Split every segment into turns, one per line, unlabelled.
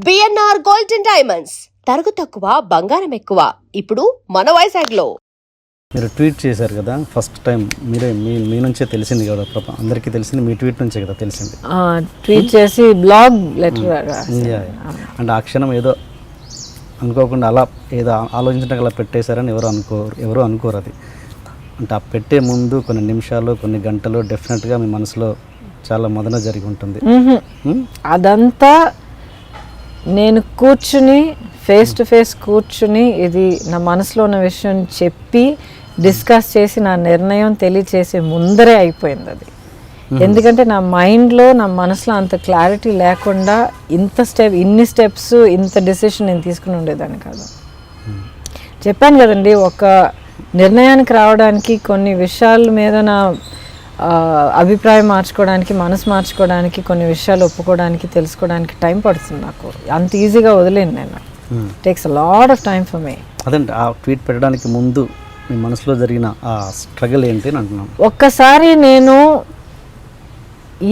BNR golden diamonds తరుగు తక్కువ బంగారం ఎక్కువ ఇప్పుడు మన వైజాగ్లో.
మీరు ట్వీట్ చేశారు కదా ఫస్ట్ టైం, మీరే మీ నుంచే తెలిసింది కదా, అందరికీ తెలిసింది మీ ట్వీట్ నుంచే కదా తెలిసింది.
ట్వీట్ చేసి బ్లాగ్ లెటర్
అంటే ఆ క్షణం ఏదో అనుకోకుండా అలా ఏదో ఆలోచించడానికి అలా పెట్టేశారని ఎవరు అనుకోరు అది. అంటే ఆ పెట్టే ముందు కొన్ని నిమిషాలు కొన్ని గంటలు డెఫినెట్గా మీ మనసులో చాలా మదన జరిగి ఉంటుంది.
అదంతా నేను కూర్చుని ఫేస్ టు ఫేస్ కూర్చుని ఇది నా మనసులో ఉన్న విషయం చెప్పి డిస్కస్ చేసి నా నిర్ణయం తెలియచేసే ముందరే అయిపోయింది అది. ఎందుకంటే నా మైండ్లో నా మనసులో అంత క్లారిటీ లేకుండా ఇన్ని స్టెప్స్ ఇంత డెసిషన్ నేను తీసుకుని ఉండేదాన్ని కాదు. చెప్పాను కదండి, ఒక నిర్ణయానికి రావడానికి కొన్ని విషయాల మీద నా అభిప్రాయం మార్చుకోవడానికి, మనసు మార్చుకోవడానికి, కొన్ని విషయాలు ఒప్పుకోవడానికి, తెలుసుకోవడానికి టైం పడుతుంది. నాకు అంత ఈజీగా వదిలేను నేను. Takes a lot of time for me.
అదండి, ఆ ట్వీట్ పెట్టడానికి ముందు మీ మనసులో జరిగిన ఆ స్ట్రగుల్ ఏంటి అని అంటున్నాను.
ఒక్కసారి నేను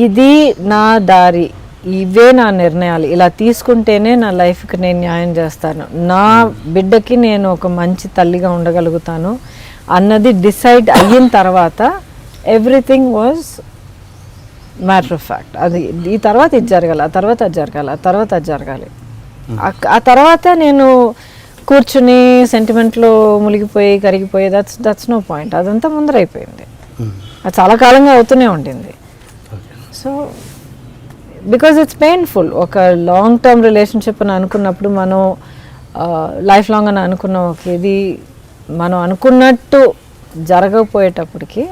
ఇది నా దారి, ఇవే నా నిర్ణయాలు, ఇలా తీసుకుంటేనే నా లైఫ్కి నేను న్యాయం చేస్తాను, నా బిడ్డకి నేను ఒక మంచి తల్లిగా ఉండగలుగుతాను అన్నది డిసైడ్ అయిన తర్వాత everything was matter of fact. అది ఈ తర్వాత ఇది జరగాలి, ఆ తర్వాత అది జరగాలి, ఆ తర్వాత అది జరగాలి. ఆ తర్వాత నేను కూర్చుని సెంటిమెంట్లో మునిగిపోయి కరిగిపోయి దట్స్ నో పాయింట్. అదంతా ముందరైపోయింది. అది చాలా కాలంగా అవుతూనే ఉండింది. So because it's painful. ఒక లాంగ్ టర్మ్ రిలేషన్షిప్ అని అనుకున్నప్పుడు మనం లైఫ్ లాంగ్ అని అనుకున్న ఒక ఇది మనం అనుకున్నట్టు జరగకపోయేటప్పటికి,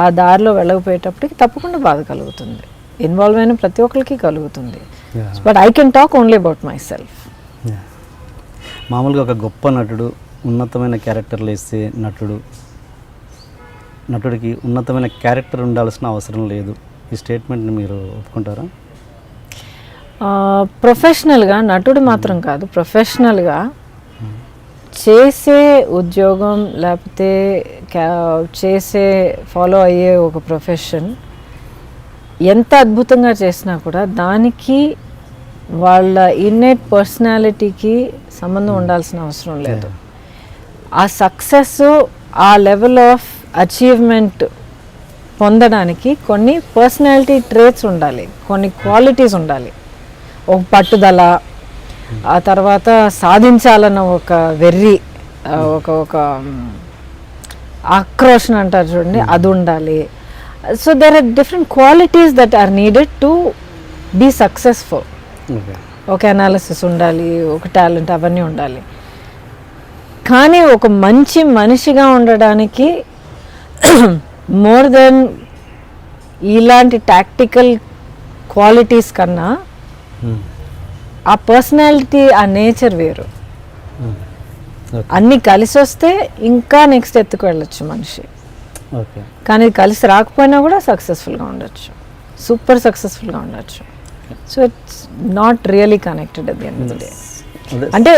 ఆ దారిలో వెళ్ళకపోయేటప్పటికి తప్పకుండా బాధ కలుగుతుంది. ఇన్వాల్వ్ అయిన ప్రతి ఒక్కరికి కలుగుతుంది. But I can talk only about my self.
మామూలుగా ఒక గొప్ప నటుడు, ఉన్నతమైన క్యారెక్టర్లు వేసే నటుడికి ఉన్నతమైన క్యారెక్టర్ ఉండాల్సిన అవసరం లేదు. ఈ స్టేట్మెంట్ని మీరు ఒప్పుకుంటారా?
ప్రొఫెషనల్గా నటుడు మాత్రం కాదు, ప్రొఫెషనల్గా చేసే ఉద్యోగం లేకపోతే ఫాలో అయ్యే ఒక ప్రొఫెషన్ ఎంత అద్భుతంగా చేసినా కూడా దానికి వాళ్ళ ఇన్నేట్ పర్సనాలిటీకి సంబంధం ఉండాల్సిన అవసరం లేదు. ఆ సక్సెస్, ఆ లెవెల్ ఆఫ్ అచీవ్మెంట్ పొందడానికి కొన్ని పర్సనాలిటీ ట్రేట్స్ ఉండాలి, కొన్ని క్వాలిటీస్ ఉండాలి. ఒక పట్టుదల, ఆ తర్వాత సాధించాలన్న ఒక వెర్రి, ఒక ఆక్రోషణ అంటారు చూడండి, అది ఉండాలి. So there are different qualities that are needed to be successful. ఒక అనాలిసిస్ ఉండాలి, ఒక టాలెంట్, అవన్నీ ఉండాలి. కానీ ఒక మంచి మనిషిగా ఉండడానికి మోర్ దెన్ ఇలాంటి టాక్టికల్ క్వాలిటీస్ కన్నా ఆ పర్సనాలిటీ, ఆ నేచర్ వేరు. అన్నీ కలిసి వస్తే ఇంకా నెక్స్ట్ ఎత్తుకు వెళ్ళొచ్చు మనిషి. కానీ కలిసి రాకపోయినా కూడా సక్సెస్ఫుల్గా ఉండొచ్చు, సూపర్ సక్సెస్ఫుల్గా ఉండొచ్చు. So it's not really connected at the end of the day. అంటే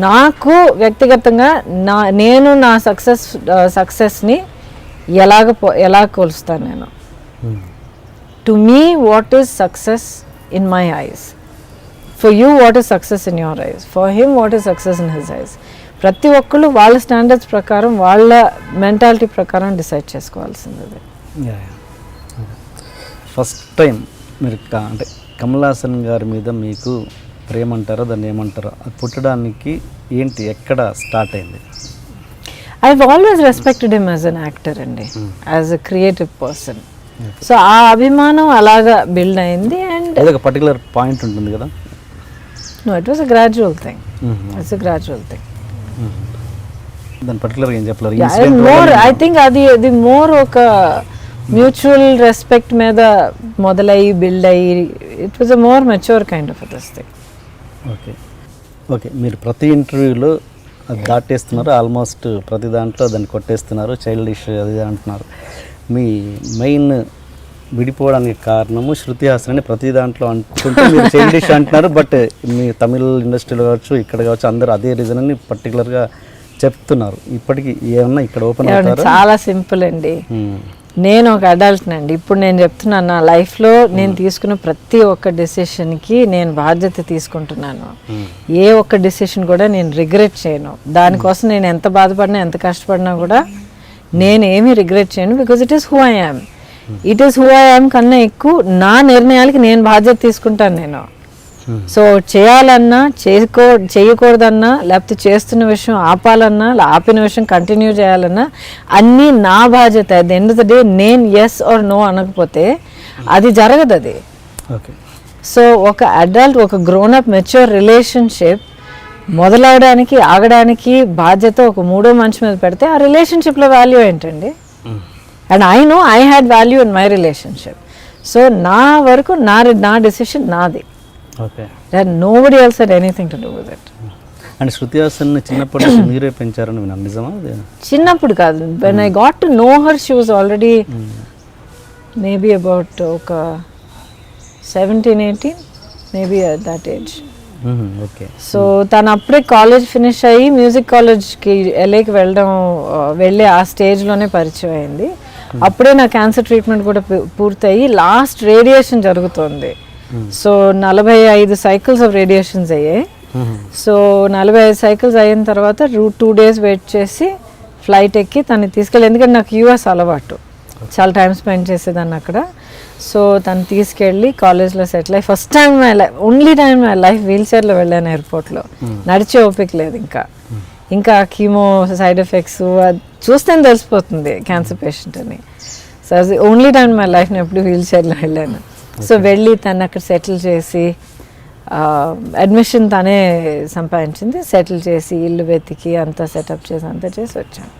నాకు వ్యక్తిగతంగా నేను నా సక్సెస్ని ఎలా కొలుస్తాను నేను? To me what is success in my eyes, for you what is success in your eyes, for him what is success in his eyes. ప్రతి ఒక్కళ్ళు వాళ్ళ స్టాండర్డ్స్ ప్రకారం, వాళ్ళ మెంటాలిటీ ప్రకారం డిసైడ్ చేసుకోవాల్సింది.
ఫస్ట్ టైం మీరు అంటే కమల్ హాసన్ గారి మీద మీకు ప్రేమ అంటారో దాన్ని ఏమంటారో, అది పుట్టడానికి ఏంటి, ఎక్కడ స్టార్ట్ అయింది?
I've always respected him as an actor అండి, as a creative person. So ఆ అభిమానం అలాగా బిల్డ్ అయింది. అండ్
ఏదో ఒక పర్టికులర్ పాయింట్ ఉంటుంది కదా?
No, it was a gradual thing. It's a gradual thing.
దాని పర్టికులర్గా ఏం చెప్పలేరు.
మోర్ ఐ థింక్ అది మోర్ ఒక మ్యూచువల్ రెస్పెక్ట్ మీద మొదలయ్యి బిల్డ్ అయ్యి, it was a more mature kind of this thing.
Okay మీరు ప్రతి ఇంటర్వ్యూలో అది దాటేస్తున్నారు, ఆల్మోస్ట్ ప్రతి దాంట్లో దాన్ని కొట్టేస్తున్నారు, చైల్డిష్ అది అంటున్నారు. మీ మెయిన్ విడిపోవడానికి కారణము శృతి హాసన్ అని ప్రతి దాంట్లో అంటుంటే మీరు చైల్డిష్ అంటున్నారు. బట్ మీ తమిళ ఇండస్ట్రీలో కావచ్చు, ఇక్కడ కావచ్చు, అందరూ అదే రీజన్ అని పర్టికులర్గా చెప్తున్నారు. ఇప్పటికీ ఏమన్నా ఇక్కడ ఓపెన్ అవుతారు?
చాలా సింపుల్ అండి. నేను ఒక అడల్ట్ అండి. ఇప్పుడు నేను చెప్తున్నాను, నా లైఫ్లో నేను తీసుకున్న ప్రతి ఒక్క డెసిషన్కి నేను బాధ్యత తీసుకుంటున్నాను. ఏ ఒక్క డెసిషన్ కూడా నేను రిగ్రెట్ చేయను. దానికోసం నేను ఎంత బాధపడినా ఎంత కష్టపడినా కూడా నేను ఏమీ రిగ్రెట్ చేయను. Because it is who I am. It is who I am కన్నా ఎక్కువ నా నిర్ణయాలకి నేను బాధ్యత తీసుకుంటాను నేను. సో చేయాలన్నా చేయకూడదన్నా, లేకపోతే చేస్తున్న విషయం ఆపాలన్నా, ఆపిన విషయం కంటిన్యూ చేయాలన్నా అన్నీ నా బాధ్యత. At the end of the day నేను ఎస్ ఆర్ నో అనకపోతే అది జరగదు అది.
ఓకే.
సో ఒక అడల్ట్, ఒక గ్రోనప్ మెచ్యూర్ రిలేషన్షిప్ మొదలవడానికి ఆగడానికి బాధ్యత ఒక మూడో మనిషి మీద పెడితే ఆ రిలేషన్షిప్లో వాల్యూ ఏంటండి? And I know I had value in my relationship. So నా వరకు నా డెసిషన్ నాది.
Okay.
Nobody else had anything to do with it.
And Shruti హాసన్ని చిన్నప్పటి నుంచి మీరే పెంచారని విన్నాను, నిజమా?
చిన్నప్పుడు కాదు, when I got to know her she was already maybe about ఒక 17-18 maybe at that age.
Okay.
So తను అప్పుడే కాలేజ్ ఫినిష్ అయ్యి మ్యూజిక్ కాలేజ్కి LAకి వెళ్ళే ఆ స్టేజ్లోనే పరిచయం అయింది. అప్పుడే నా క్యాన్సర్ ట్రీట్మెంట్ కూడా పూర్తయి లాస్ట్ రేడియేషన్ జరుగుతుంది. సో 45 సైకిల్స్ ఆఫ్ రేడియేషన్స్ అయ్యాయి. సో 45 సైకిల్స్ అయిన తర్వాత 2 days వెయిట్ చేసి ఫ్లైట్ ఎక్కి తను తీసుకెళ్ళి, ఎందుకంటే నాకు US అలవాటు, చాలా టైం స్పెండ్ చేసేదాన్ని అక్కడ. సో తను తీసుకెళ్ళి కాలేజ్లో సెటిల్ అయ్యి first time my life, only time my life wheel చైర్లో వెళ్ళాను ఎయిర్పోర్ట్లో. నడిచే ఓపిక లేదు ఇంకా కీమో సైడ్ ఎఫెక్ట్స్ అది చూస్తే తెలిసిపోతుంది క్యాన్సర్ పేషెంట్ అని. సో అది ఓన్లీ టైం మై లైఫ్ నేను ఎప్పుడు వీల్ చైర్లో వెళ్ళాను. సో వెళ్ళి తను అక్కడ సెటిల్ చేసి అడ్మిషన్ తనే సంపాదించింది, సెటిల్ చేసి ఇల్లు వెతికి అంతా సెటప్ చేసి అంతా చేసి వచ్చాను.